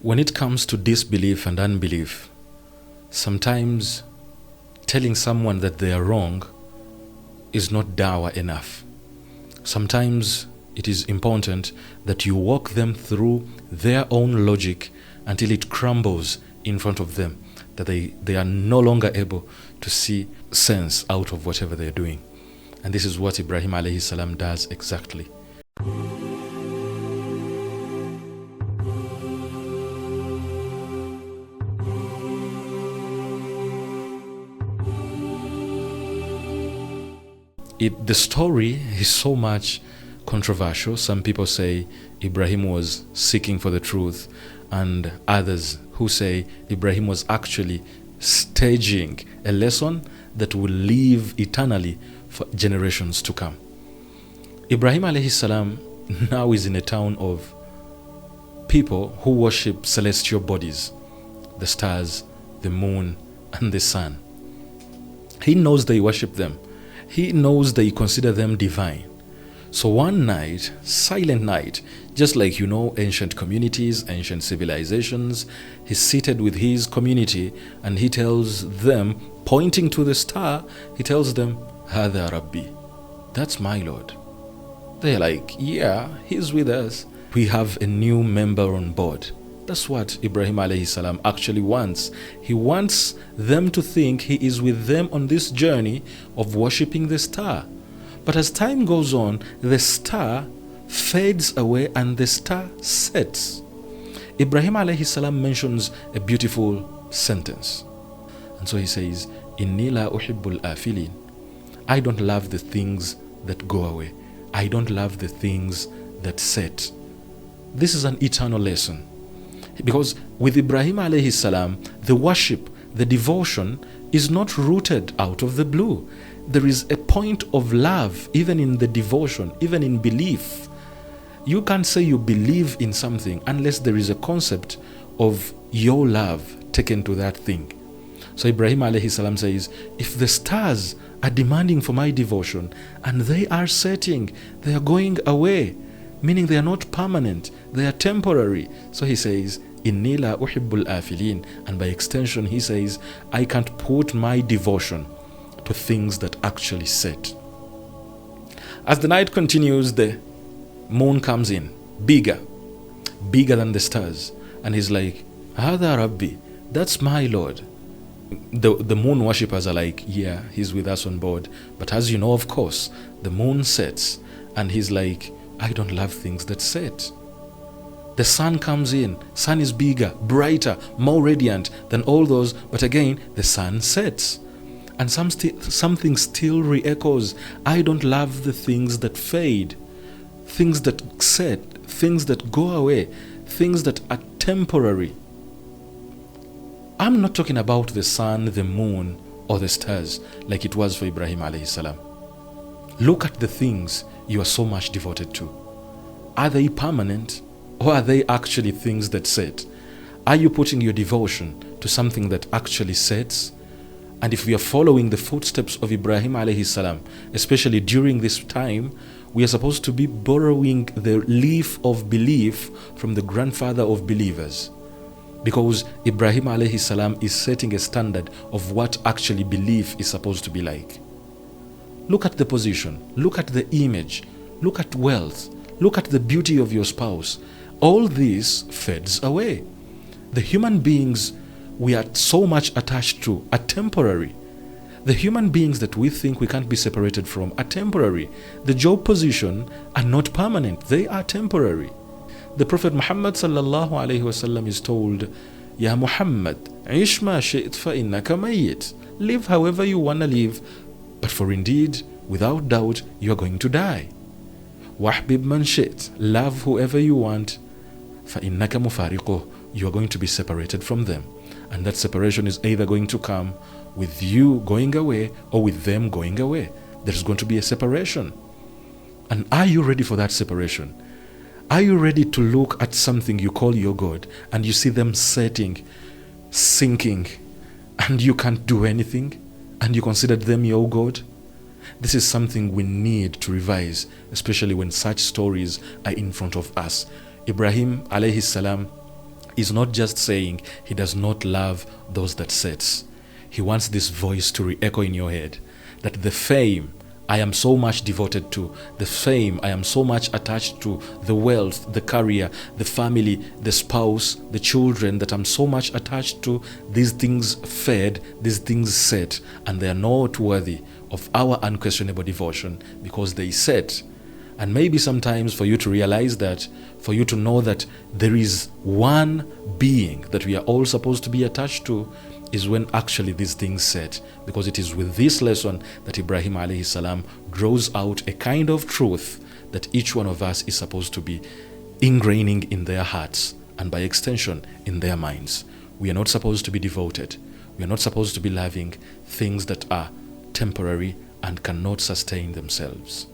When it comes to disbelief and unbelief, sometimes telling someone that they are wrong is not dawah enough. Sometimes it is important that you walk them through their own logic until it crumbles in front of them, that they are no longer able to see sense out of whatever they're doing. And this is what Ibrahim alayhi salam does exactly. The story is so much controversial. Some people say Ibrahim was seeking for the truth, and others who say Ibrahim was actually staging a lesson that will live eternally for generations to come. Ibrahim alayhi salam now is in a town of people who worship celestial bodies, the stars, the moon, and the sun. He knows they worship them. He knows they consider them divine. So one night, silent night, just like ancient communities, ancient civilizations, he's seated with his community and he tells them, pointing to the star, he tells them, Hada Rabbi, that's my Lord. They're like, yeah, he's with us. We have a new member on board. That's what Ibrahim alayhi salam actually wants. He wants them to think he is with them on this journey of worshipping the star. But as time goes on, the star fades away and the star sets. Ibrahim alayhi salam mentions a beautiful sentence. And so he says, Inni la uhibbul afilin. I don't love the things that go away. I don't love the things that set. This is an eternal lesson. Because with Ibrahim alayhi salam, the worship, the devotion is not rooted out of the blue. There is a point of love, even in the devotion, even in belief. You can't say you believe in something unless there is a concept of your love taken to that thing. So Ibrahim alayhi salam says, if the stars are demanding for my devotion and they are setting, they are going away, meaning they are not permanent, they are temporary. So he says, Inni la uhibbul afilin, and by extension he says, I can't put my devotion to things that actually set. As the night continues, the moon comes in, bigger than the stars, and he's like, Hada Rabbi, that's my Lord. The moon worshippers are like, yeah, he's with us on board. But as you know, of course, the moon sets, and he's like, I don't love things that set. The sun comes in. Sun is bigger, brighter, more radiant than all those. But again, the sun sets. And something still re-echoes. I don't love the things that fade, things that set, things that go away, things that are temporary. I'm not talking about the sun, the moon, or the stars like it was for Ibrahim alayhi salam. Look at the things you are so much devoted to. Are they permanent? Or are they actually things that set? Are you putting your devotion to something that actually sets? And if we are following the footsteps of Ibrahim alayhi salam, especially during this time, we are supposed to be borrowing the leaf of belief from the grandfather of believers. Because Ibrahim alayhi salam is setting a standard of what actually belief is supposed to be like. Look at the position, look at the image, look at wealth, look at the beauty of your spouse. All this fades away. The human beings we are so much attached to are temporary. The human beings that we think we can't be separated from are temporary. The job position are not permanent. They are temporary. The Prophet Muhammad sallallahu alayhi wasallam is told, Ya Muhammad, ish ma shi'it fa innaka mayyit. Live however you want to live, but for indeed, without doubt, you are going to die. Wahbib man shi'it. Love whoever you want, fa innaka mufariquh. You are going to be separated from them. And that separation is either going to come with you going away or with them going away. There's going to be a separation. And are you ready for that separation? Are you ready to look at something you call your God and you see them setting, sinking, and you can't do anything, and you consider them your God? This is something we need to revise, especially when such stories are in front of us. Ibrahim alayhi salam is not just saying he does not love those that sets. He wants this voice to re-echo in your head that the fame I am so much devoted to, the fame I am so much attached to, the wealth, the career, the family, the spouse, the children that I'm so much attached to, these things fed, these things set, and they are not worthy of our unquestionable devotion because they set. And maybe sometimes for you to realize that, for you to know that there is one being that we are all supposed to be attached to, is when actually these things set. Because it is with this lesson that Ibrahim alayhi salam draws out a kind of truth that each one of us is supposed to be ingraining in their hearts and by extension in their minds. We are not supposed to be devoted. We are not supposed to be loving things that are temporary and cannot sustain themselves.